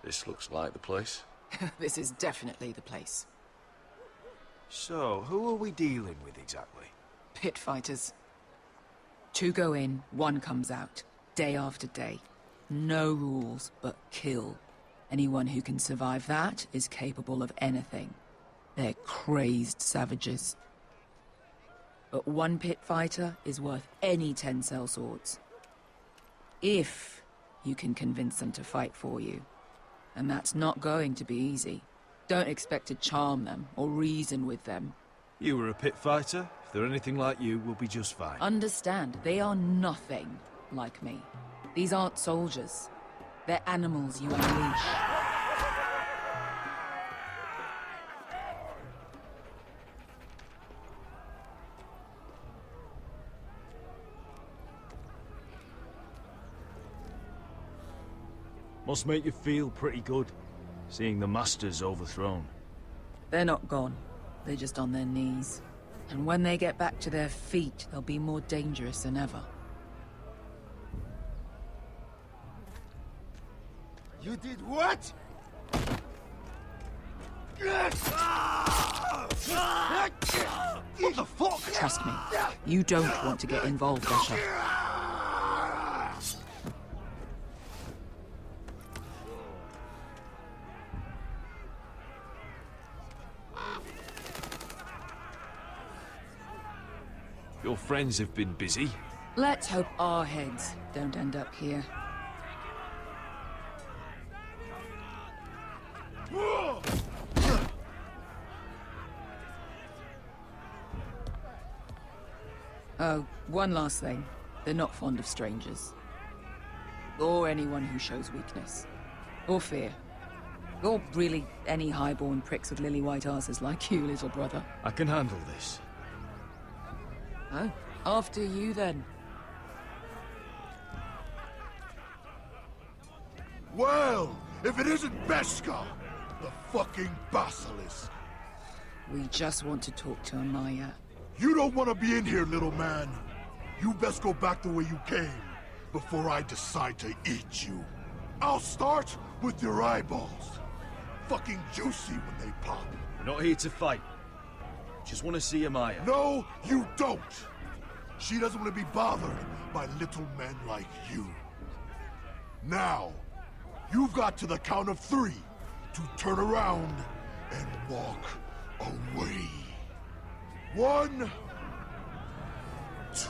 This looks like the place. This is definitely the place. So, who are we dealing with exactly? Pit fighters. 2 go in, 1 comes out. Day after day. No rules, but kill. Anyone who can survive that is capable of anything. They're crazed savages. But 1 pit fighter is worth any 10 sellswords. If you can convince them to fight for you. And that's not going to be easy. Don't expect to charm them or reason with them. You were a pit fighter. If they're anything like you, we'll be just fine. Understand, they are nothing like me. These aren't soldiers. They're animals you unleash. Must make you feel pretty good, seeing the Masters overthrown. They're not gone. They're just on their knees. And when they get back to their feet, they'll be more dangerous than ever. You did what? What the fuck? Trust me, you don't want to get involved, Usher. Your friends have been busy. Let's hope our heads don't end up here. Oh, one last thing. They're not fond of strangers. Or anyone who shows weakness. Or fear. Or really any highborn pricks with lily-white asses like you, little brother. I can handle this. Oh, after you then. Well, if it isn't Beskar, the fucking basilisk. We just want to talk to Amaya. You don't want to be in here, little man. You best go back the way you came before I decide to eat you. I'll start with your eyeballs. Fucking juicy when they pop. We're not here to fight. Just want to see Amaya. No, you don't. She doesn't want to be bothered by little men like you. Now, you've got to the count of 3 to turn around and walk away. 1, 2...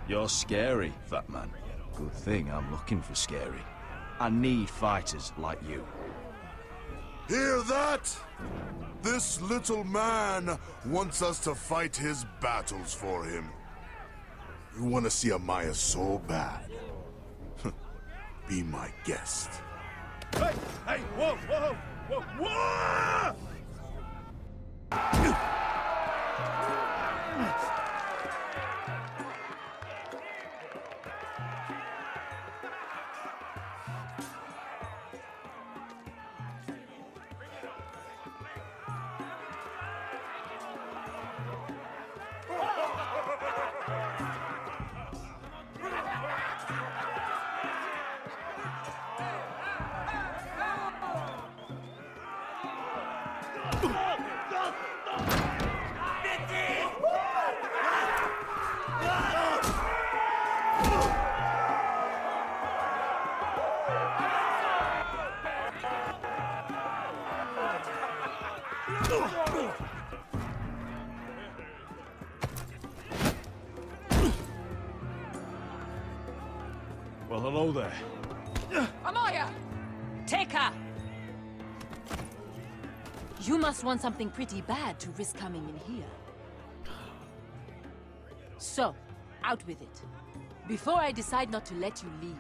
You're scary, fat man. Good thing I'm looking for scary. I need fighters like you. Hear that? This little man wants us to fight his battles for him. You want to see Amaya so bad? Be my guest. Hey! Hey! Whoa! Whoa! Whoa! Whoa! Well, hello there. Amaya! Take her! You must want something pretty bad to risk coming in here. So, out with it. Before I decide not to let you leave.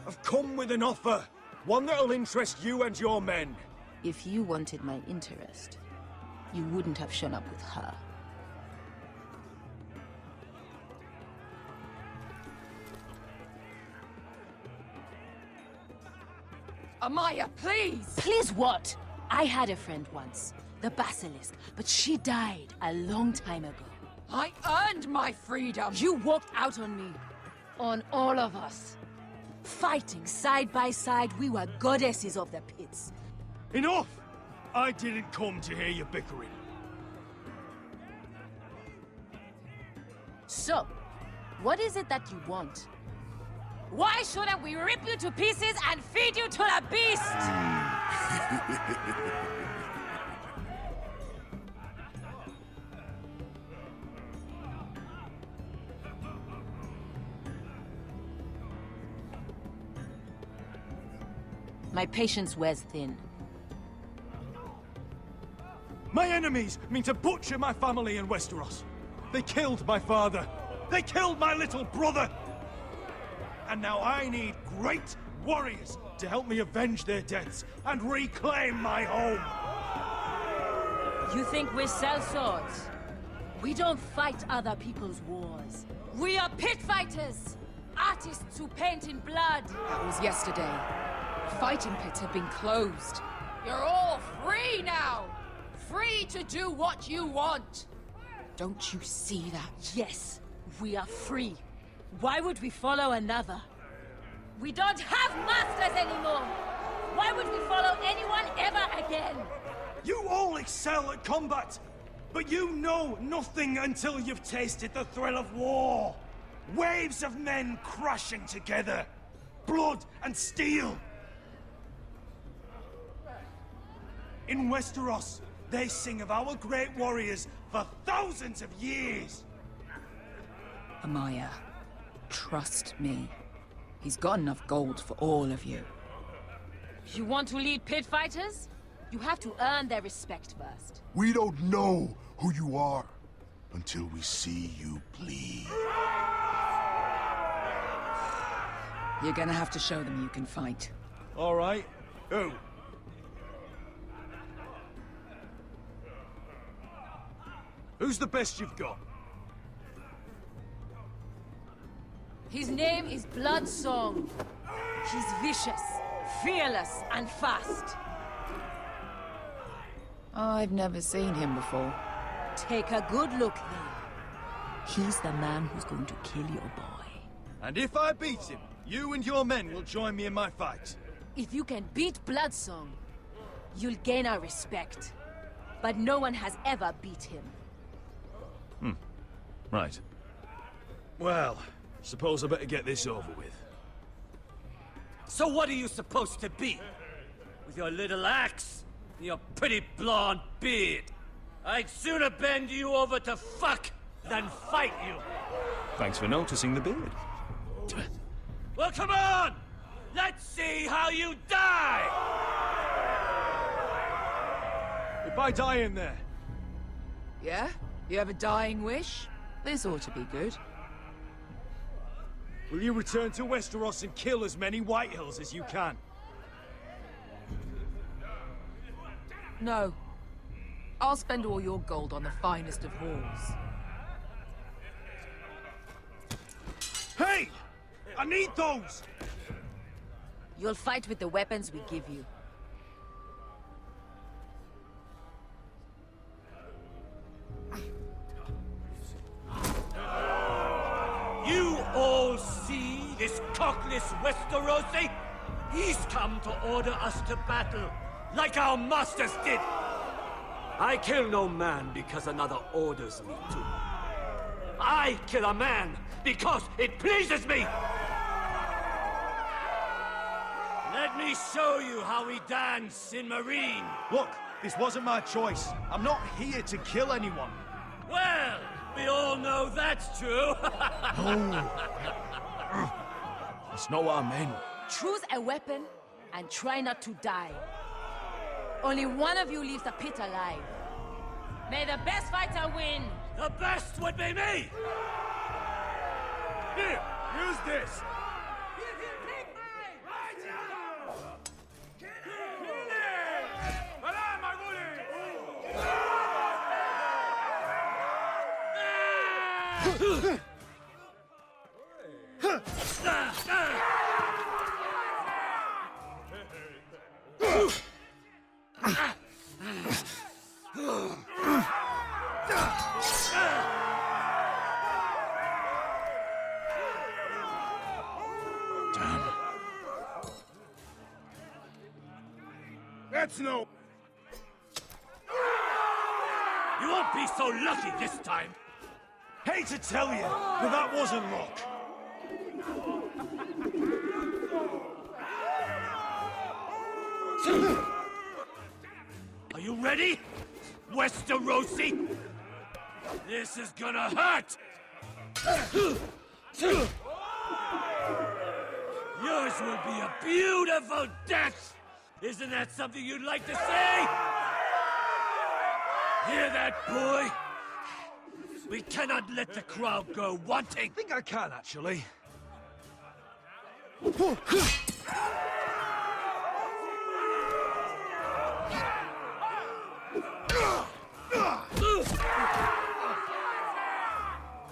I've come with an offer. One that'll interest you and your men. If you wanted my interest, you wouldn't have shown up with her. Amaya, please! Please what? I had a friend once, the Basilisk, but she died a long time ago. I earned my freedom! You walked out on me. On all of us. Fighting side by side, we were goddesses of the pits. Enough! I didn't come to hear you bickering. So, what is it that you want? Why shouldn't we rip you to pieces and feed you to the beast? My patience wears thin. My enemies mean to butcher my family in Westeros. They killed my father. They killed my little brother. And now I need great warriors to help me avenge their deaths and reclaim my home. You think we sell swords? We don't fight other people's wars. We are pit fighters! Artists who paint in blood! That was yesterday. The fighting pits have been closed. You're all free now! Free to do what you want! Don't you see that? Yes, we are free. Why would we follow another? We don't have masters anymore! Why would we follow anyone ever again? You all excel at combat, but you know nothing until you've tasted the thrill of war. Waves of men crashing together. Blood and steel. In Westeros, they sing of our great warriors for thousands of years. Amaya, trust me. He's got enough gold for all of you. You want to lead pit fighters? You have to earn their respect first. We don't know who you are until we see you bleed. You're gonna have to show them you can fight. All right. Who? Who's the best you've got? His name is Bloodsong. He's vicious, fearless, and fast. I've never seen him before. Take a good look then. He's the man who's going to kill your boy. And if I beat him, you and your men will join me in my fight. If you can beat Bloodsong, you'll gain our respect. But no one has ever beat him. Right. Well, suppose I better get this over with. So what are you supposed to be? With your little axe and your pretty blonde beard? I'd sooner bend you over to fuck than fight you. Thanks for noticing the beard. Well, come on! Let's see how you die! If I die in there, Yeah? You have a dying wish? This ought to be good. will you return to Westeros and kill as many Whitehills as you can? No. I'll spend all your gold on the finest of halls. Hey! I need those! You'll fight with the weapons we give you. You all see this cockless Westerosi? He's come to order us to battle, like our masters did. I kill no man because another orders me to. I kill a man because it pleases me! Let me show you how we dance in Marine. Look, this wasn't my choice. I'm not here to kill anyone. Well, we all know that's true. That's not what I meant. Choose a weapon and try not to die. Only one of you leaves the pit alive. May the best fighter win! The best would be me! Here, use this! Damn. That's no... You won't be so lucky this time. Hate to tell you, but that wasn't luck. Are you ready, Westerosi? This is gonna hurt! Yours will be a beautiful death! Isn't that something you'd like to say? Hear that, boy? We cannot let the crowd go wanting! I think I can, actually.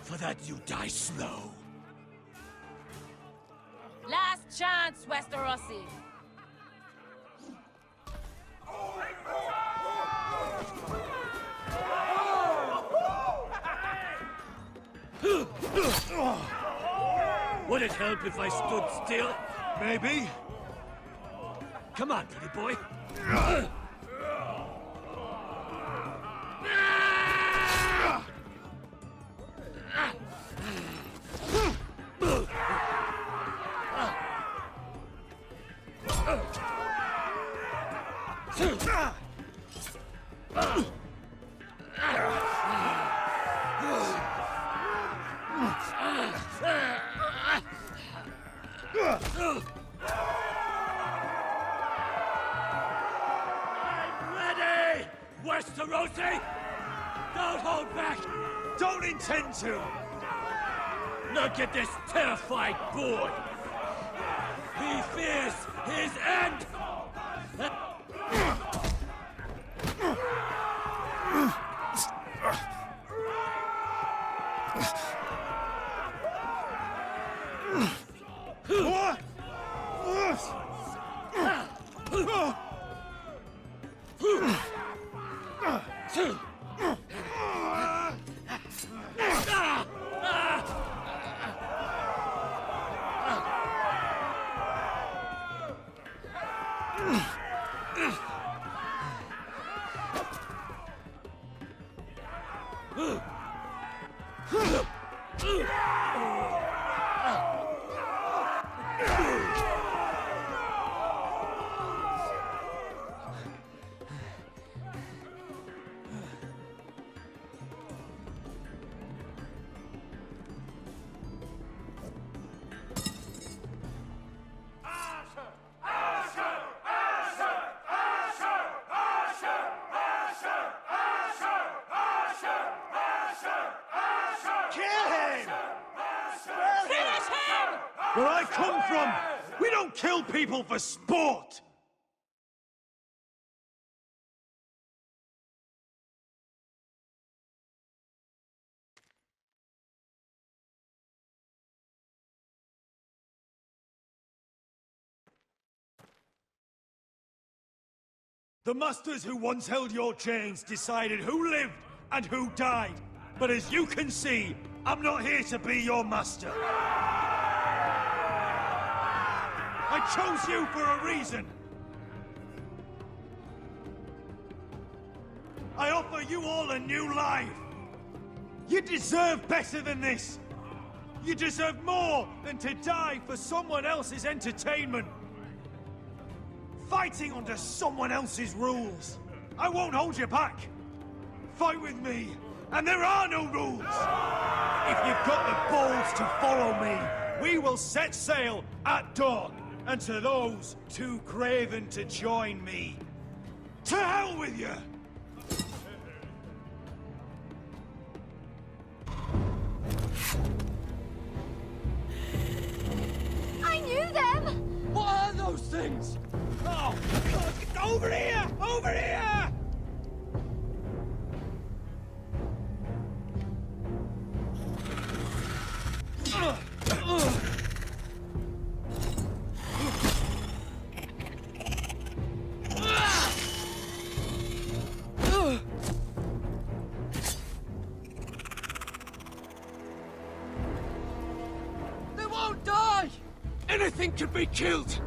For that, you die slow. Last chance, Westerosi. Would it help if I stood still? Maybe. Come on, pretty boy. Ready, Westerosi! Don't hold back! Don't intend to! Look at this terrified boy! He fears his end! Where I come from, we don't kill people for sport! The masters who once held your chains decided who lived and who died. But as you can see, I'm not here to be your master. I chose you for a reason. I offer you all a new life. You deserve better than this. You deserve more than to die for someone else's entertainment. Fighting under someone else's rules. I won't hold you back. Fight with me, and there are no rules. If you've got the balls to follow me, we will set sail at dawn. And to those too craven to join me, to hell with you! I knew them! What are those things? Oh, God, over here! Over here! They won't die! Anything can be killed!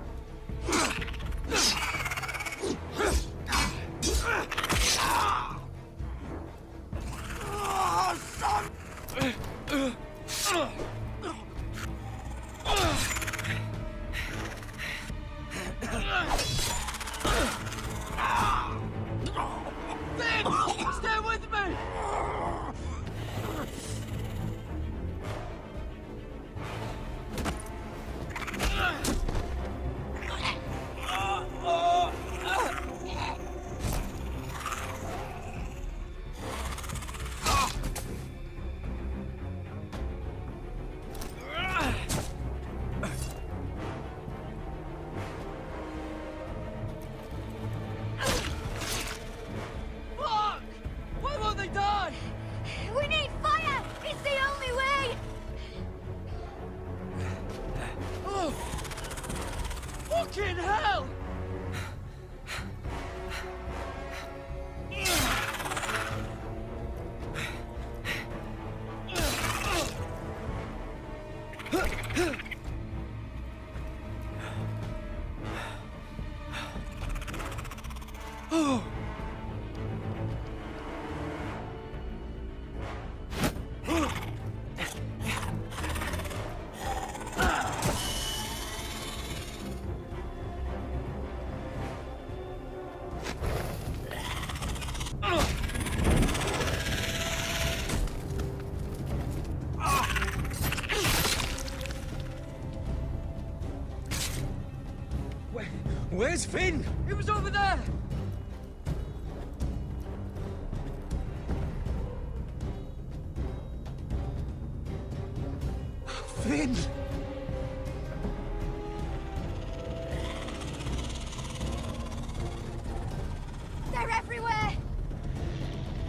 fucking hell! Where's Finn? It was over there! Finn! They're everywhere!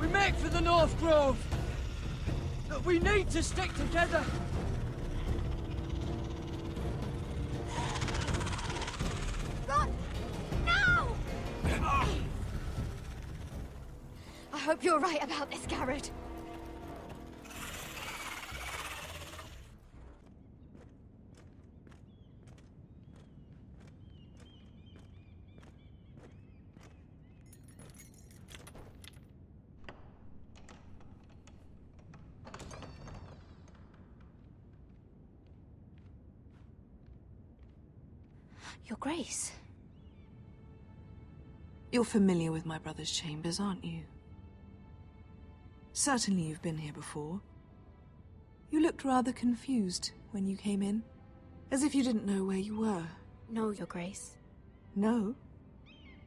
We make for the North Grove! We need to stick together! Run! Now! I hope you're right about this, Garrett. Your Grace. You're familiar with my brother's chambers, aren't you? Certainly you've been here before. You looked rather confused when you came in, as if you didn't know where you were. No, Your Grace. No?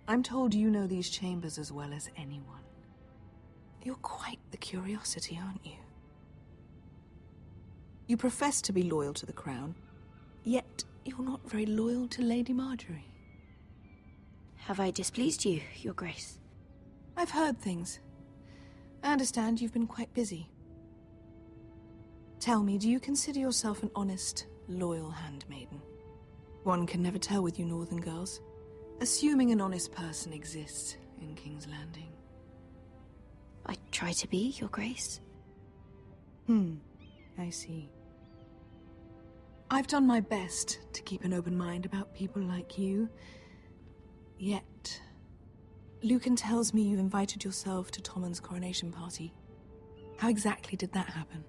I'm told you know these chambers as well as anyone. You're quite the curiosity, aren't you? You profess to be loyal to the crown, yet you're not very loyal to Lady Marjorie. Have I displeased you, Your Grace? I've heard things. I understand you've been quite busy. Tell me, do you consider yourself an honest, loyal handmaiden? One can never tell with you northern girls. Assuming an honest person exists in King's Landing. I try to be, Your Grace. I see. I've done my best to keep an open mind about people like you. Yet, Lucan tells me you invited yourself to Tommen's coronation party. How exactly did that happen?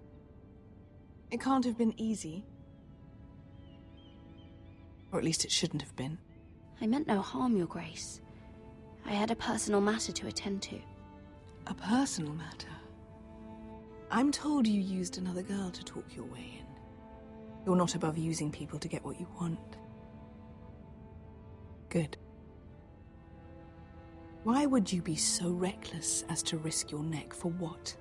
It can't have been easy. Or at least it shouldn't have been. I meant no harm, Your Grace. I had a personal matter to attend to. A personal matter? I'm told you used another girl to talk your way in. You're not above using people to get what you want. Good. Why would you be so reckless as to risk your neck for what?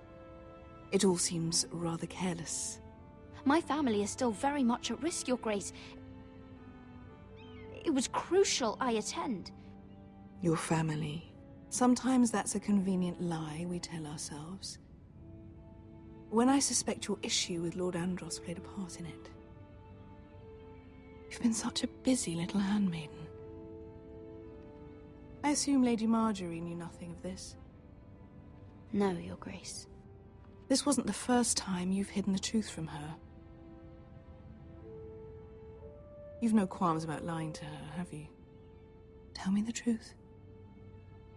It all seems rather careless. My family is still very much at risk, Your Grace. It was crucial I attend. Your family. Sometimes that's a convenient lie we tell ourselves. When I suspect your issue with Lord Andros played a part in it. You've been such a busy little handmaiden. I assume Lady Marjorie knew nothing of this. No, Your Grace. This wasn't the first time you've hidden the truth from her. You've no qualms about lying to her, have you? Tell me the truth.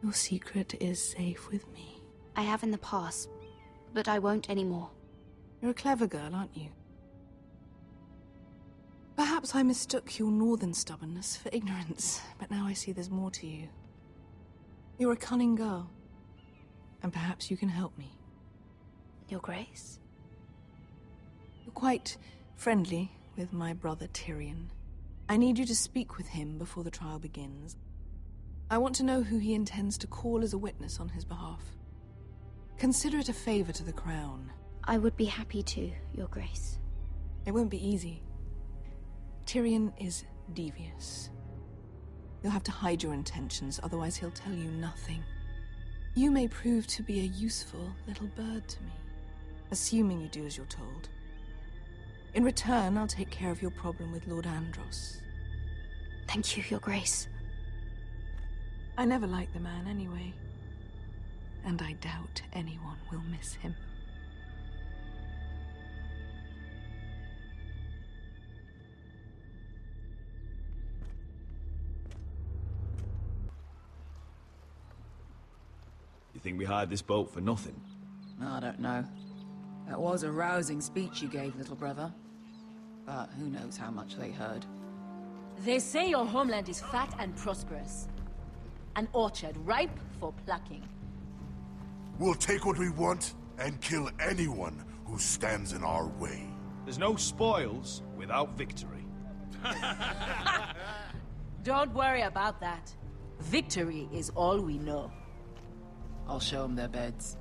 Your secret is safe with me. I have in the past, but I won't anymore. You're a clever girl, aren't you? Perhaps I mistook your northern stubbornness for ignorance, but now I see there's more to you. You're a cunning girl, and perhaps you can help me. Your Grace? You're quite friendly with my brother Tyrion. I need you to speak with him before the trial begins. I want to know who he intends to call as a witness on his behalf. Consider it a favor to the crown. I would be happy to, Your Grace. It won't be easy. Tyrion is devious. You'll have to hide your intentions, otherwise he'll tell you nothing. You may prove to be a useful little bird to me, assuming you do as you're told. In return, I'll take care of your problem with Lord Andros. Thank you, Your Grace. I never liked the man anyway. And I doubt anyone will miss him. You think we hired this boat for nothing? I don't know. That was a rousing speech you gave, little brother. But who knows how much they heard. They say your homeland is fat and prosperous. An orchard ripe for plucking. We'll take what we want and kill anyone who stands in our way. There's no spoils without victory. Don't worry about that. Victory is all we know. I'll show them their beds.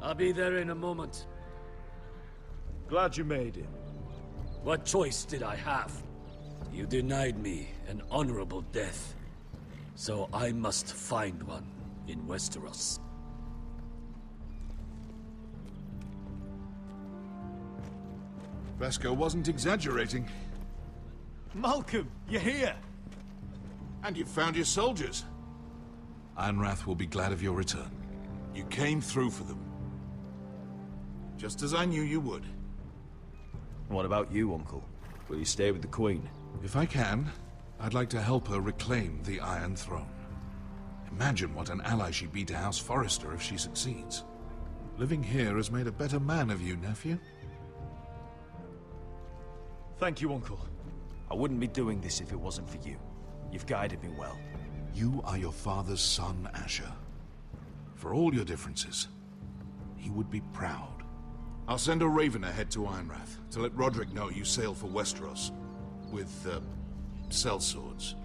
I'll be there in a moment. Glad you made it. What choice did I have? You denied me an honorable death. So I must find one in Westeros. Vesco wasn't exaggerating. Malcolm, you're here! And you found your soldiers. Ironrath will be glad of your return. You came through for them. Just as I knew you would. What about you, Uncle? Will you stay with the Queen? If I can, I'd like to help her reclaim the Iron Throne. Imagine what an ally she'd be to House Forrester if she succeeds. Living here has made a better man of you, nephew. Thank you, Uncle. I wouldn't be doing this if it wasn't for you. You've guided me well. You are your father's son, Asher. For all your differences, he would be proud. I'll send a raven ahead to Ironrath to let Roderick know you sail for Westeros with, sellswords.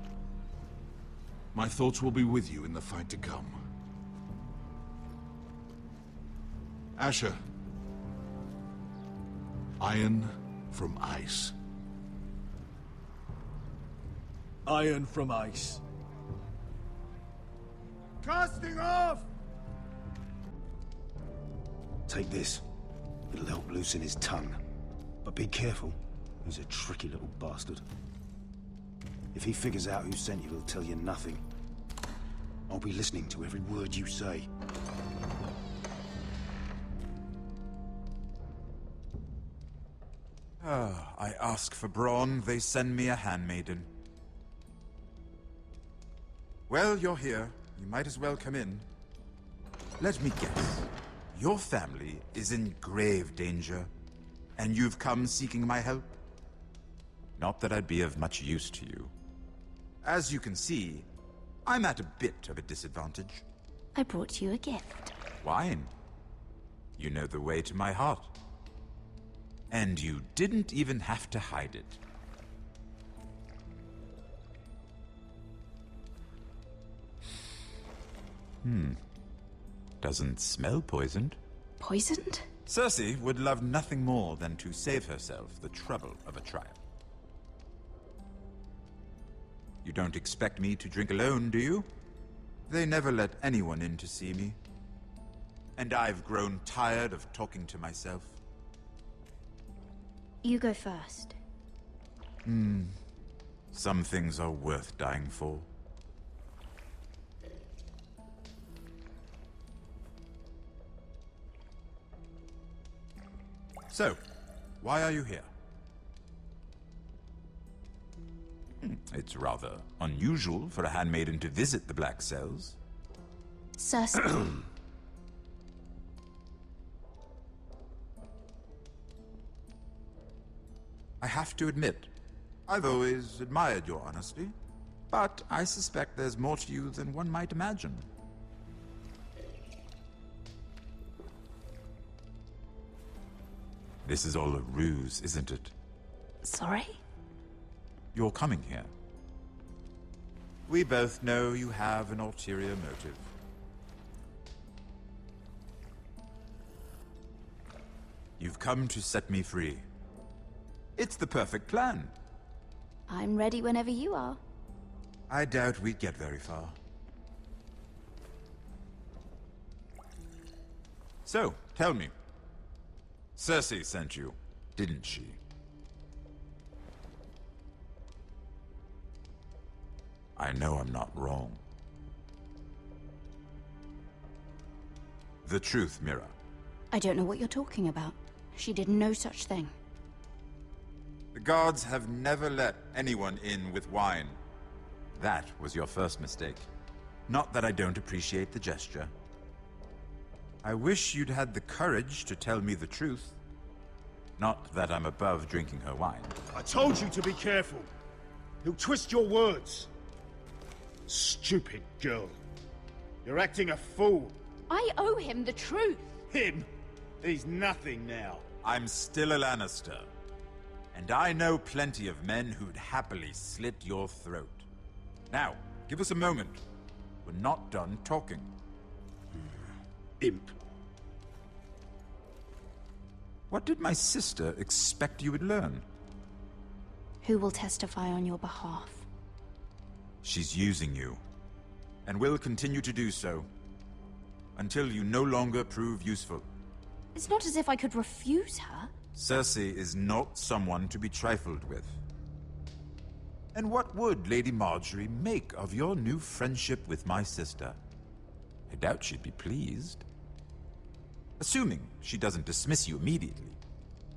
My thoughts will be with you in the fight to come. Asher. Iron from ice. Iron from ice. Casting off! Take this. It'll help loosen his tongue. But be careful. He's a tricky little bastard. If he figures out who sent you, he'll tell you nothing. I'll be listening to every word you say. I ask for brawn, they send me a handmaiden. Well, you're here. You might as well come in. Let me guess. Your family is in grave danger, and you've come seeking my help? Not that I'd be of much use to you. As you can see, I'm at a bit of a disadvantage. I brought you a gift. Wine. You know the way to my heart. And you didn't even have to hide it. Doesn't smell poisoned. Poisoned? Cersei would love nothing more than to save herself the trouble of a trial. You don't expect me to drink alone, do you? They never let anyone in to see me. And I've grown tired of talking to myself. You go first. Some things are worth dying for. So, why are you here? It's rather unusual for a handmaiden to visit the Black Cells. Cersei. I have to admit, I've always admired your honesty, but I suspect there's more to you than one might imagine. This is all a ruse, isn't it? Sorry? You're coming here. We both know you have an ulterior motive. You've come to set me free. It's the perfect plan. I'm ready whenever you are. I doubt we'd get very far. So, tell me, Cersei sent you, didn't she? I know I'm not wrong. The truth, Mira. I don't know what you're talking about. She did no such thing. The guards have never let anyone in with wine. That was your first mistake. Not that I don't appreciate the gesture. I wish you'd had the courage to tell me the truth. Not that I'm above drinking her wine. I told you to be careful. He'll twist your words. Stupid girl. You're acting a fool. I owe him the truth. Him? He's nothing now. I'm still a Lannister. And I know plenty of men who'd happily slit your throat. Now, give us a moment. We're not done talking. Imp. What did my sister expect you would learn? Who will testify on your behalf? She's using you. And will continue to do so. Until you no longer prove useful. It's not as if I could refuse her. Cersei is not someone to be trifled with. And what would Lady Marjorie make of your new friendship with my sister? I doubt she'd be pleased. Assuming she doesn't dismiss you immediately.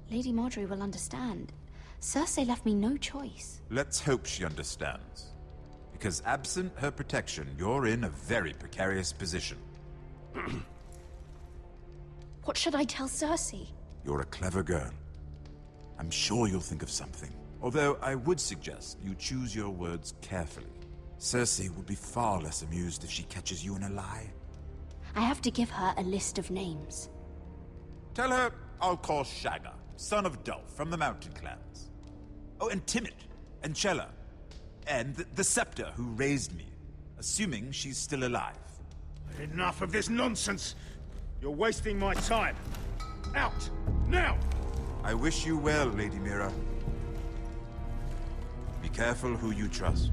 Lady Marjorie will understand. Cersei left me no choice. Let's hope she understands. Because absent her protection, you're in a very precarious position. What should I tell Cersei? You're a clever girl. I'm sure you'll think of something. Although I would suggest you choose your words carefully. Cersei would be far less amused if she catches you in a lie. I have to give her a list of names. Tell her I'll call Shagga, son of Dolph from the Mountain Clans. Oh, and Timid, and Chella, and the Scepter who raised me, assuming she's still alive. Enough of this nonsense! You're wasting my time! Out! Now! I wish you well, Lady Mira. Be careful who you trust.